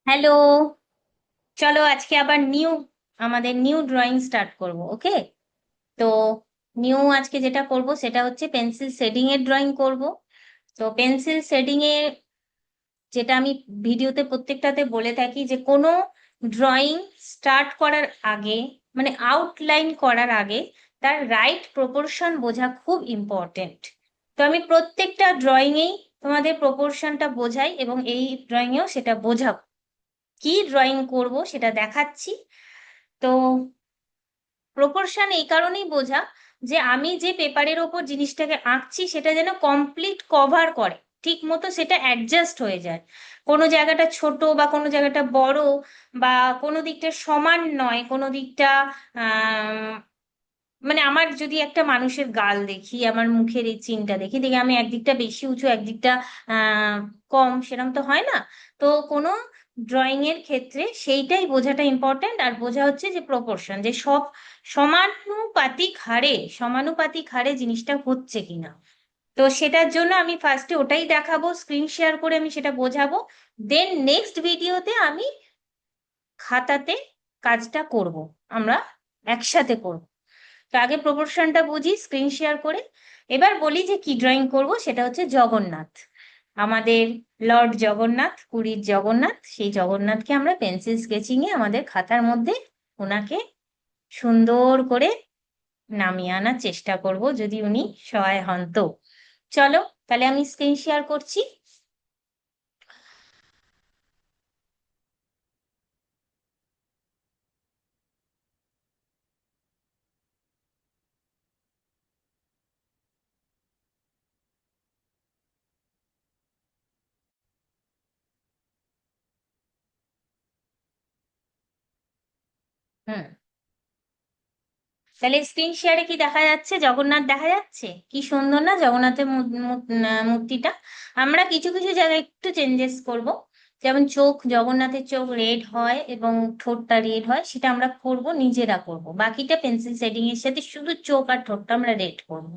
Hello. চলো আজকে আবার আমাদের নিউ ড্রয়িং স্টার্ট করব। ওকে। তো আজকে যেটা করব সেটা হচ্ছে পেন্সিল শেডিং এর ড্রয়িং করব। তো পেন্সিল শেডিং এ যেটা আমি ভিডিওতে প্রত্যেকটাতে বলে থাকি যে কোনো ড্রয়িং স্টার্ট করার আগে, মানে আউটলাইন করার আগে তার রাইট প্রপোর্শন বোঝা খুব ইম্পর্টেন্ট। তো আমি প্রত্যেকটা ড্রয়িংয়েই তোমাদের প্রপোর্শনটা বোঝাই এবং এই ড্রয়িংয়েও সেটা বোঝাবো। কি ড্রয়িং করব সেটা দেখাচ্ছি। তো প্রপোর্শন এই কারণেই বোঝা যে আমি যে পেপারের ওপর জিনিসটাকে আঁকছি সেটা যেন কমপ্লিট কভার করে, ঠিক মতো সেটা অ্যাডজাস্ট হয়ে যায়। কোনো জায়গাটা ছোট বা কোনো জায়গাটা বড়, বা কোনো দিকটা সমান নয়, কোনো দিকটা মানে আমার যদি একটা মানুষের গাল দেখি, আমার মুখের এই চিনটা দেখি দেখি আমি একদিকটা বেশি উঁচু একদিকটা আহ কম, সেরকম তো হয় না। তো কোনো ড্রয়িং এর ক্ষেত্রে সেইটাই বোঝাটা ইম্পর্ট্যান্ট। আর বোঝা হচ্ছে যে প্রপোর্শন, যে সব সমানুপাতিক হারে জিনিসটা হচ্ছে কিনা। তো সেটার জন্য আমি ফার্স্টে ওটাই দেখাবো, স্ক্রিন শেয়ার করে আমি সেটা বোঝাবো। দেন নেক্সট ভিডিওতে আমি খাতাতে কাজটা করব, আমরা একসাথে করব। তো আগে প্রপোর্শনটা বুঝি স্ক্রিন শেয়ার করে। এবার বলি যে কি ড্রয়িং করব। সেটা হচ্ছে জগন্নাথ, আমাদের লর্ড জগন্নাথ, পুরীর জগন্নাথ। সেই জগন্নাথকে আমরা পেন্সিল স্কেচিং এ আমাদের খাতার মধ্যে ওনাকে সুন্দর করে নামিয়ে আনার চেষ্টা করব, যদি উনি সহায় হন তো। চলো, তাহলে আমি স্ক্রিন শেয়ার করছি। হুম। তাহলে স্ক্রিন শেয়ারে কি দেখা যাচ্ছে? জগন্নাথ দেখা যাচ্ছে, কি সুন্দর না জগন্নাথের মূর্তিটা। আমরা কিছু কিছু জায়গায় একটু চেঞ্জেস করব। যেমন চোখ, জগন্নাথের চোখ রেড হয় এবং ঠোঁটটা রেড হয়, সেটা আমরা করব, নিজেরা করব। বাকিটা পেন্সিল শেডিং এর সাথে শুধু চোখ আর ঠোঁটটা আমরা রেড করব।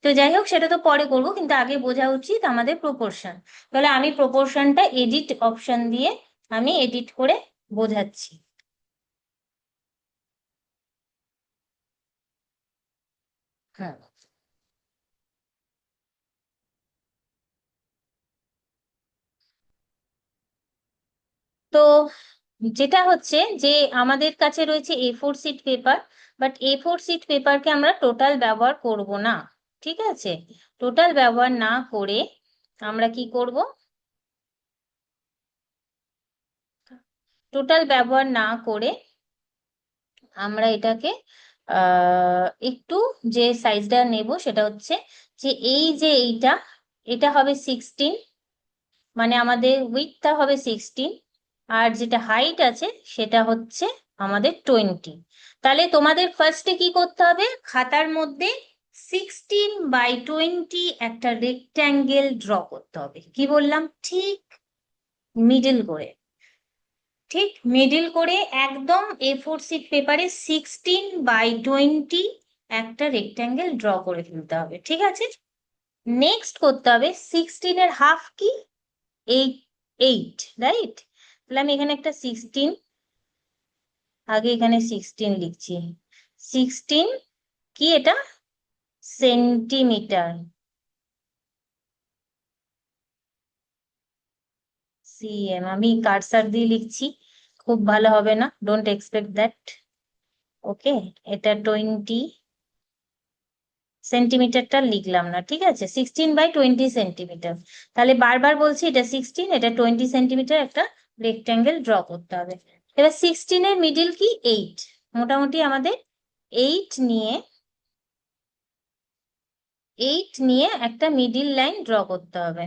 তো যাই হোক, সেটা তো পরে করব, কিন্তু আগে বোঝা উচিত আমাদের প্রপোর্শন। তাহলে আমি প্রপোর্শনটা এডিট অপশন দিয়ে আমি এডিট করে বোঝাচ্ছি। হ্যাঁ। তো যেটা হচ্ছে যে আমাদের কাছে রয়েছে A4 sheet paper, but A4 sheet পেপারকে আমরা টোটাল ব্যবহার করব না। ঠিক আছে। টোটাল ব্যবহার না করে আমরা কি করব? টোটাল ব্যবহার না করে আমরা এটাকে একটু যে সাইজটা নেব সেটা হচ্ছে যে এই যে এটা হবে 16, মানে আমাদের উইডথটা হবে 16, আর যেটা হাইট আছে সেটা হচ্ছে আমাদের 20। তাহলে তোমাদের ফার্স্টে কি করতে হবে? খাতার মধ্যে 16/20 একটা রেক্ট্যাঙ্গেল ড্র করতে হবে। কি বললাম? ঠিক মিডল করে। ঠিক মিডল করে একদম A4 শিট পেপারে 16/20 একটা রেক্ট্যাঙ্গেল ড্র করে ফেলতে হবে। ঠিক আছে। নেক্সট করতে হবে 16-এর হাফ কি? এইট। Eight, right. তাহলে আমি এখানে একটা 16, আগে এখানে 16 লিখছি। 16 কি এটা? সেন্টিমিটার। সিএম আমি কার্সার দিয়ে লিখছি, খুব ভালো হবে না, ডোন্ট এক্সপেক্ট দ্যাট। ওকে। এটা 20 সেন্টিমিটারটা লিখলাম না, ঠিক আছে, 16/20 সেন্টিমিটার। তাহলে বারবার বলছি, এটা 16, এটা 20 সেন্টিমিটার একটা রেক্ট্যাঙ্গেল ড্র করতে হবে। এবার 16-এর মিডিল কি? এইট। মোটামুটি আমাদের এইট নিয়ে একটা মিডিল লাইন ড্র করতে হবে।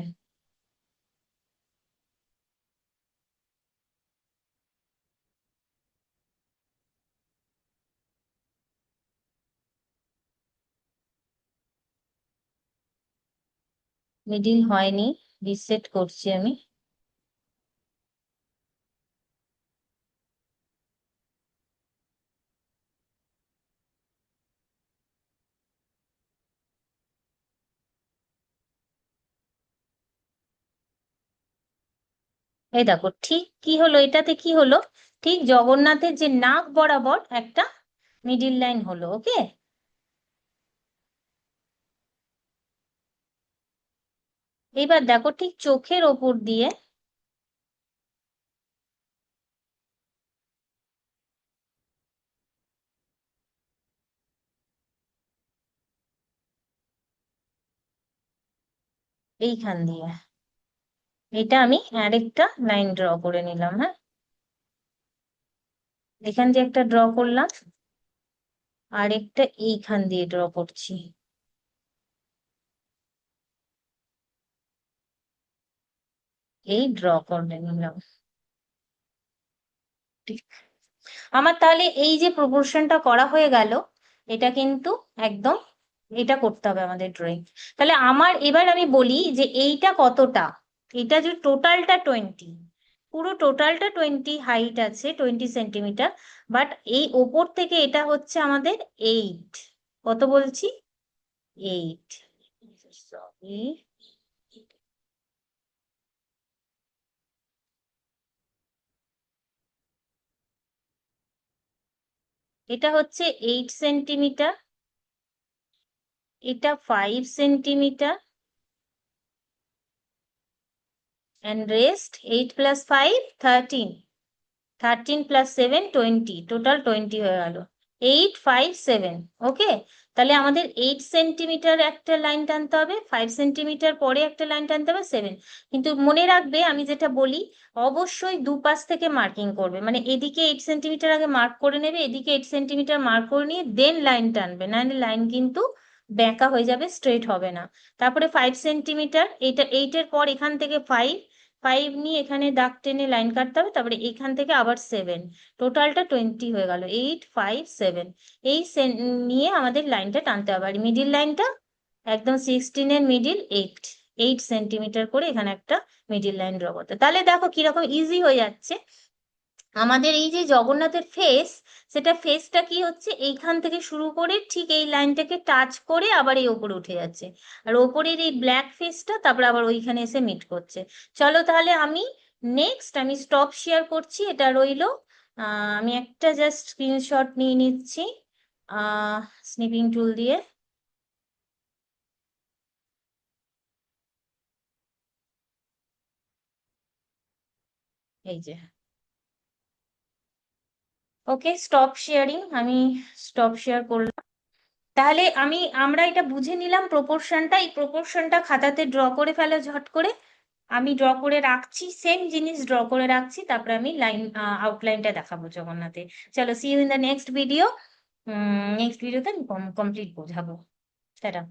মিডিল হয়নি, রিসেট করছি আমি। এই দেখো ঠিক কি হলো, এটাতে কি হলো, ঠিক জগন্নাথের যে নাক বরাবর একটা মিডিল লাইন হলো। ওকে, এবার দেখো ঠিক চোখের ওপর দিয়ে এইখান দিয়ে এটা আমি আরেকটা লাইন ড্র করে নিলাম। হ্যাঁ, এখান দিয়ে একটা ড্র করলাম, আরেকটা এইখান দিয়ে ড্র করছি। এই ড্র করে নিলাম। ঠিক, আমার তাহলে এই যে প্রপোর্শনটা করা হয়ে গেল, এটা কিন্তু একদম, এটা করতে হবে আমাদের ড্রয়িং। তাহলে আমার এবার আমি বলি যে এইটা কতটা, এটা যে টোটালটা 20, পুরো টোটালটা 20 হাইট আছে, 20 সেন্টিমিটার, বাট এই ওপর থেকে এটা হচ্ছে আমাদের 8। কত বলছি? 8। সরি, এটা হচ্ছে 8 সেন্টিমিটার, এটা 5 centimetre, and rest 8 plus 5 13, 13 plus 7 20, total 20 হয়ে গেল। 8 5 7। ওকে, তাহলে আমাদের 8 সেন্টিমিটার একটা লাইন টানতে হবে, 5 সেন্টিমিটার পরে একটা লাইন টানতে হবে, 7। কিন্তু মনে রাখবে আমি যেটা বলি, অবশ্যই দুপাশ থেকে মার্কিং করবে, মানে এদিকে 8 সেন্টিমিটার আগে মার্ক করে নেবে, এদিকে 8 সেন্টিমিটার মার্ক করে নিয়ে দেন লাইন টানবে, নাহলে লাইন কিন্তু বেঁকা হয়ে যাবে, স্ট্রেট হবে না। তারপরে 5 সেন্টিমিটার, এটা 8-এর পর এখান থেকে 5, 5 নিয়ে এখানে দাগ টেনে লাইন কাটতে হবে, তারপরে এখান থেকে আবার 7, টোটালটা 20 হয়ে গেল। 8 5 7, এই নিয়ে আমাদের লাইনটা টানতে হবে। আর মিডিল লাইনটা একদম 16-এর মিডিল 8, 8 সেন্টিমিটার করে এখানে একটা মিডিল লাইন ড্র করতে। তাহলে দেখো কিরকম ইজি হয়ে যাচ্ছে আমাদের এই যে জগন্নাথের ফেস, সেটা ফেসটা কি হচ্ছে, এইখান থেকে শুরু করে ঠিক এই লাইনটাকে টাচ করে আবার এই ওপরে উঠে যাচ্ছে, আর ওপরের এই ব্ল্যাক ফেসটা তারপর আবার ওইখানে এসে মিট করছে। চলো তাহলে আমি নেক্সট আমি স্টপ শেয়ার করছি, এটা রইলো। আমি একটা জাস্ট স্ক্রিনশট নিয়ে নিচ্ছি স্নিপিং টুল দিয়ে। এই যে, ওকে, স্টপ শেয়ারিং, আমি স্টপ শেয়ার করলাম। তাহলে আমরা এটা বুঝে নিলাম প্রপোর্শনটা, এই প্রপোর্শনটা খাতাতে ড্র করে ফেলো ঝট করে। আমি ড্র করে রাখছি, সেম জিনিস ড্র করে রাখছি, তারপরে আমি লাইন আউটলাইনটা দেখাবো জগন্নাথে। চলো, see you in the next video. Next ভিডিওতে আমি কমপ্লিট বোঝাবো। টাটা।